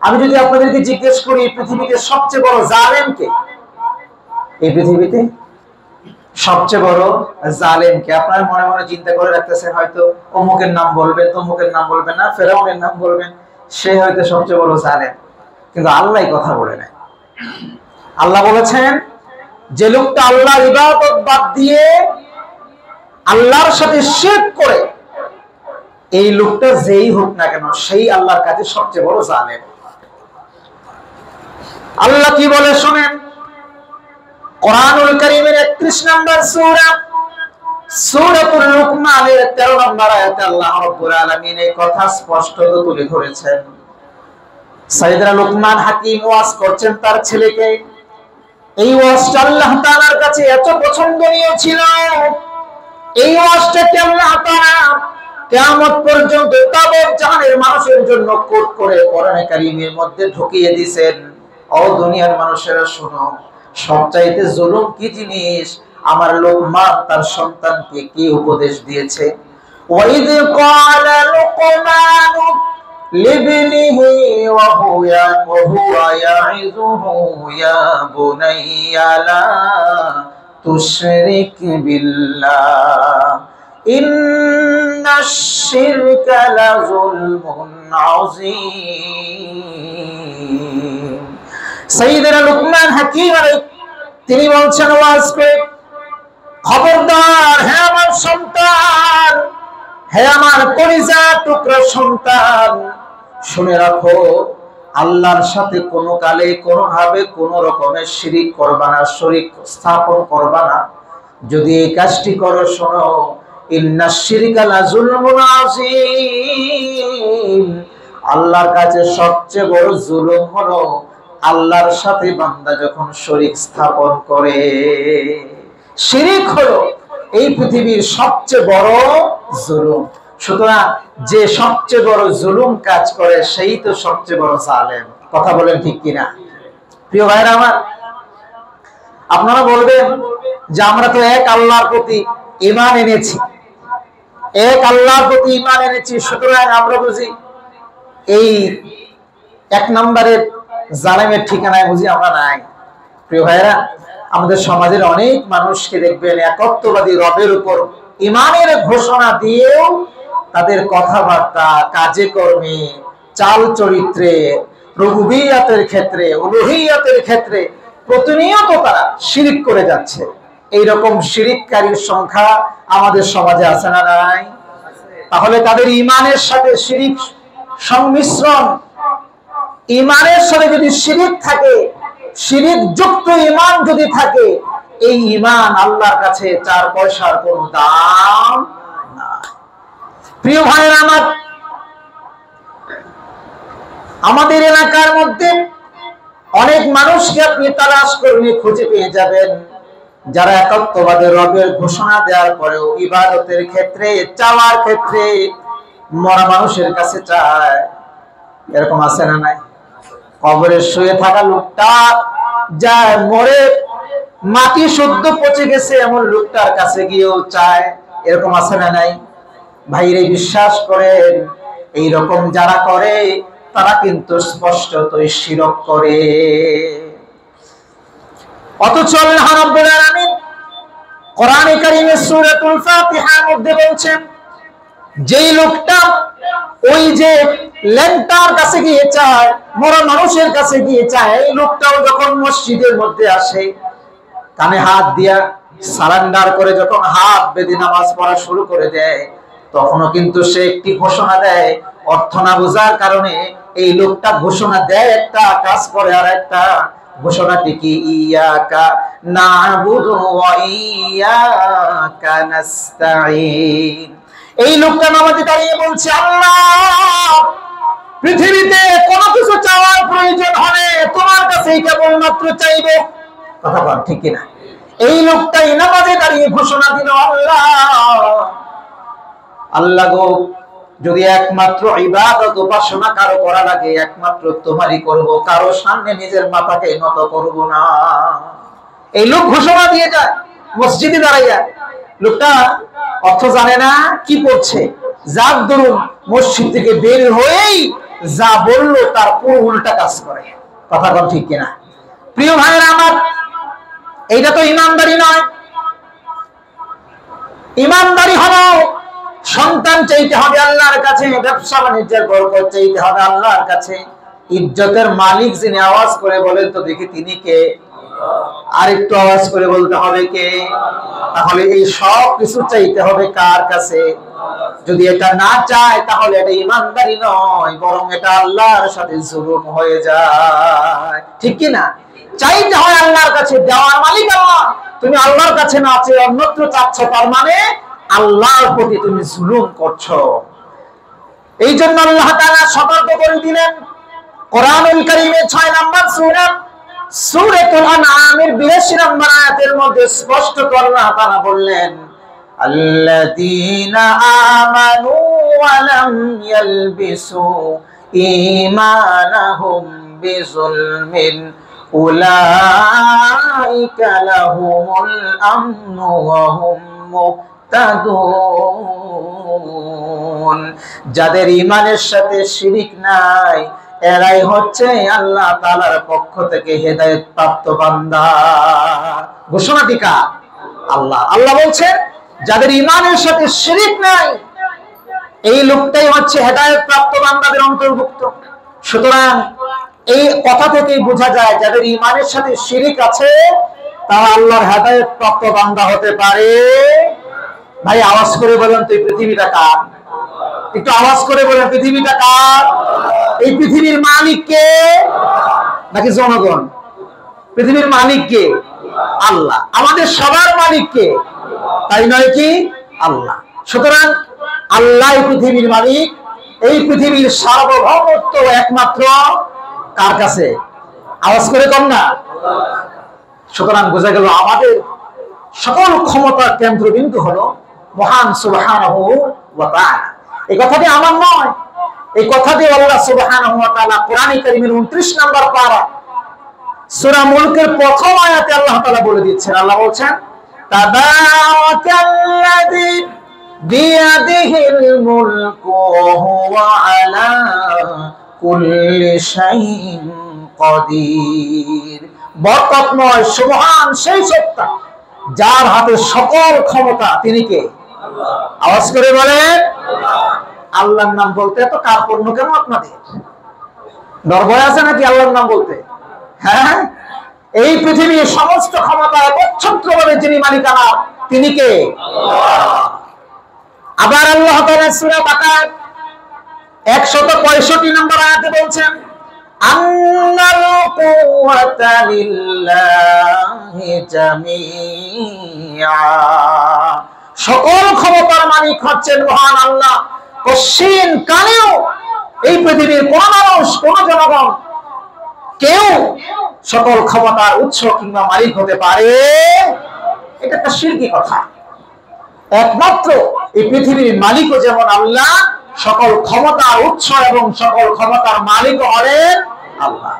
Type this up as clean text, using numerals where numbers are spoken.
আমি যদি আপনাদেরকে জিজ্ঞেস করি পৃথিবীতে সবচেয়ে বড় জালেম কে, এই পৃথিবীতে সবচেয়ে বড় জালেম কে? আপনারা মনে মনে চিন্তা করে রাখতেছেন, হয়তো অমুকের নাম বলবেন, তমুকের নাম বলবেন না, ফেরাউনের নাম বলবেন, সে হয়তো সবচেয়ে বড় জালেম। কিন্তু আল্লাহ কথা বলে নাই। আল্লাহ বলেছেন যে লোকটা আল্লাহর ইবাদত বাদ দিয়ে আল্লাহর সাথে শিরক করে, এই লোকটা যেই হোক না কেন সেই আল্লাহর কাছে সবচেয়ে বড় জালেম। আল্লাহ কি বলে শুনেন, কোরআনুল কারীমের 31 নম্বর সূরা, সূরাতুল লুকমানের 13 নম্বর আয়াতে আল্লাহ রাব্বুল আলামিন এই কথা স্পষ্ট তুলে ধরেছেন। সাইয়েদনা লুকমান হাকিম ওয়াজ করছেন তার ছেলেকে। এই ওয়াজটা আল্লাহ তাআলার কাছে এত পছন্দনীয় ছিল, এই ওয়াজটাকে আল্লাহ তাআলা কিয়ামত পর্যন্ত তাবৎ জাহানের মানুষের জন্য কোট করে কোরআনে কারীমের মধ্যে ঢুকিয়ে দিয়েছেন। ও দুনিয়ার মানুষেরা শোনো, সবচাইতে জুলুম কি জিনিস? আমার লুকমান তার সন্তানকে কি উপদেশ দিয়েছে? ওয়াইদ ক্বালা লুকমান লিবনিহি ওয়া হুয়া ইয়াইযুহু ইয়া বুনাইয়া লা তুশরিক বিল্লাহ ইন্নাশ শিরকা লাযুলমুন আযীম। সাইয়েদনা লুকমান হাকিম তিনি বলছেন ওয়াজ করে, খবরদার হে আমার সন্তান, হে আমার কলিজা টুকরা সন্তান, শুনে রাখো, আল্লাহর সাথে কোনো কালে কোনো ভাবে কোনো রকমের শিরিক করবা না, শরীক স্থাপন করবা না। যদি এই কাজটি করো, শোনো, ইন্নাশ শিরকা লাযুলমুন আযীম, আল্লাহর কাছে সবচেয়ে বড় জুলুম হলো আল্লাহর সাথে বান্দা যখন শরীক স্থাপন করে। শিরিক হলো এই পৃথিবীর সবচেয়ে বড় জুলুম। সুতরাং যে সবচেয়ে বড় জুলুম কাজ করে সেই তো সবচেয়ে বড় জালেম। কথা বলেন ঠিক কিনা? প্রিয় ভাইরা আমার, আপনারা বলবেন যে আমরা তো এক আল্লাহর প্রতি ঈমান এনেছি, এক আল্লাহর প্রতি ঈমান এনেছি, সুতরাং আমরা বুঝি এই এক নম্বরের জালেমের ঠিকানায় বুঝি আমরা নাই। প্রিয় ভাইরা, আমাদের সমাজের অনেক মানুষকে দেখবেন একত্ববাদী রবের উপর ঈমানের ঘোষণা দিয়েও তাদের কথাবার্তা, কাজে কর্মে, চাল চরিত্রে, রুবুবিয়্যাতের ক্ষেত্রে, উলুহিয়্যাতের ক্ষেত্রে প্রতিনিয়ত তারা শিরিক করে যাচ্ছে। এইরকম শিরিককারীর সংখ্যা আমাদের সমাজে আছে না নাই? তাহলে তাদের ঈমানের সাথে শিরিক সংমিশ্রণ, ঈমানের সাথে যদি শিরিক থাকে, শিরিক যুক্ত ঈমান যদি থাকে, এই ঈমান আল্লাহর কাছে 4 পয়সার কোনো দাম না। প্রিয় ভাইরা আমার, আমাদের এলাকার মধ্যে অনেক মানুষকে আপনি তালাশ করলে খুঁজে পেয়ে যাবেন যারা একত্ববাদের রবের ঘোষণা দেওয়ার পরেও ইবাদতের ক্ষেত্রে, চাওয়ার ক্ষেত্রে মরা মানুষের কাছে চায়। এরকম আছে না নাই? কবরে শুয়ে থাকা লোকটা যায়, মরে মাটি শুদ্ধ পচে গেছে এমন লোকটার কাছে গিয়েও চায়। এরকম আছে না নাই? ভাইরে বিশ্বাস করেন, এইরকম যারা করে তারা কিন্তু স্পষ্টতই শিরক করে। অথচ আল্লাহ রাব্বুল আলামিন কোরআনে কারীমে সূরাতুল ফাতিহার মধ্যে বলছেন, যেই লোকটা ওই যে ল্যাংটার কাছে গিয়ে চায়, মরা মানুষের কাছে গিয়ে চায়, এই লোকটাও যখন মসজিদের মধ্যে আসে, কানে হাত দিয়া সারেন্ডার করে যখন হাত বেঁধে নামাজ পড়া শুরু করে দেয়, তখনও কিন্তু সে একটি ঘোষণা দেয়। অর্থ না বোঝার কারণে এই লোকটা ঘোষণা দেয় একটা, কাজ করে আর একটা। ঘোষণাটি কি? ইয়াকা না'বুদু ওয়া ইয়াকা নাস্তাঈন। এই লোকটা নামাজে দাঁড়িয়ে বলছে, আল্লাহ, পৃথিবীতে কোনো কিছু চাওয়ার প্রয়োজন হলে তোমার কাছেই কেবলমাত্র চাইব। কথা বল ঠিক কিনা? এই লোকটাই নামাজে দাঁড়িয়ে ঘোষণা দিল, আল্লাহ গো, যদি একমাত্র ইবাদত উপাসনা কারো করা লাগে, একমাত্র তোমারই করব, কারো সামনে নিজের মাথাকে নত করব না। এই লোক ঘোষণা দিয়ে যায় মসজিদে দাঁড়াইয়া। লোকটা অর্থ জানে না, কি পড়ছে, যার দরুন মসজিদ থেকে বের হয়েই যা বললো তার পুরো উল্টা কাজ করে। কথা বল ঠিক কিনা? প্রিয় ভাইয়েরা আমার, এইটা তো ইমানদারি নয়। ইমানদারি হলো সন্তান চাইতে হবে আল্লাহর কাছে, ব্যবসা বাণিজ্যের বরকত চাইতে হবে আল্লাহর কাছে। ইজ্জতের মালিক যিনি, আওয়াজ করে বলেন তো দেখি তিনি কে? আরেকটু আওয়াজ করে বলতে হবে কে? তাহলে এই সব কিছু চাইতে হবে কার কাছে? যদি এটা না চায় তাহলে এটা ইমানদারি নয়, বরং এটা আল্লাহর সাথে জুলুম হয়ে যায়। ঠিক কি না? চাইতে হয় আল্লাহর কাছে, দেওয়ার মালিক আল্লাহ। তুমি আল্লাহর কাছে না চেয়ে অন্যত্র চাচ্ছ, তার মানে আল্লাহর প্রতি তুমি জুলুম করছো। এই জন্য আল্লাহ তাআলা সতর্ক করে দিলেন কোরআনুল কারীমের 6 নম্বর সূরা সূরাতুল আনআমের 82 নম্বর আয়াতের মধ্যে স্পষ্ট করে আল্লাহ তাআলা বললেন, আল্লাযীনা আমানু ওয়া লাম ইয়ালবিসু ঈমানাহুম বিযুলমিন উলাইকা লাহুমুল আমনু ওয়া হুম মুহতাদুন। যাদের ঈমানের সাথে শিরক নাই, এরাই হচ্ছে আল্লাহ তাআলার পক্ষ থেকে হেদায়েত প্রাপ্ত বান্দা। ঘোষণাটি কার? আল্লাহ। আল্লাহ বলছেন যাদের ঈমানের সাথে শিরক নাই, এই লোকটাই হচ্ছে হেদায়েত প্রাপ্ত বান্দাদের অন্তর্ভুক্ত। সুতরাং এই কথা থেকেই বোঝা যায় যাদের ঈমানের সাথে শিরক আছে তারা আল্লাহর হেদায়েত প্রাপ্ত বান্দা হতে পারে। ভাই আওয়াজ করে বলেন তো এই পৃথিবীটা কার? একটু আওয়াজ করে বলেন পৃথিবীটা কার? এই পৃথিবীর মালিক কে নাকি জনগণ? পৃথিবীর মালিক কে? আল্লাহ। আমাদের সবার মালিক কে? তাই নয় কি? আল্লাহ। সুতরাং আল্লাহ পৃথিবীর মালিক। এই পৃথিবীর সার্বভৌমত্ব একমাত্র কার কাছে? আওয়াজ করে কম না? সুতরাং বোঝা গেল আমাদের সকল ক্ষমতার কেন্দ্রবিন্দু হলো মহান সুবহানাহু ওয়া তাআলা। এই কথাটি আমার নয়, এই কথাটি আল্লাহ সুবহানাহু ওয়া তাআলা কোরআনে কারীমের 29 নম্বর পারা সূরা মুলকের প্রথম আয়াতে আল্লাহ তাআলা বলে দিচ্ছেন। আল্লাহ বলছেন, তাবারাকাল্লাযী বিয়াদিহিল মুলকু ওয়া হুয়া আলা কুল্লি শাইইন কাদির। বরকতময় সুবহান সেই সত্তা যার হাতে সকল ক্ষমতা, তিনি কে? আল্লাহ। আওয়াজ করে বলেন আল্লাহ। আল্লাহর নাম বলতে এত কার্পণ্য কেন আপনাদের? ডর ভয় আছে নাকি আল্লাহর নাম বলতে? হ্যাঁ, এই পৃথিবীর সমস্ত ক্ষমতা একচ্ছত্রভাবে যিনি মালিকানা, তিনি কে? আল্লাহ। আবার আল্লাহ তাআলা সূরা বাকারা 165 নম্বর আয়াতে বলছেন, আন্নাল কুওয়াতা লিল্লাহি জামিআ। সকল ক্ষমতার মালিক হচ্ছেন মহান আল্লাহ। কশিন কালেও এই পৃথিবীর কোন মানুষ, কোন জনগণ, কেউ সকল ক্ষমতার উৎস কিংবা মালিক হতে পারে? এটা একটা শিরকি কথা। একমাত্র এই পৃথিবীর মালিকও যেমন আল্লাহ, সকল ক্ষমতার উৎস এবং সকল ক্ষমতার মালিক হলেন আল্লাহ।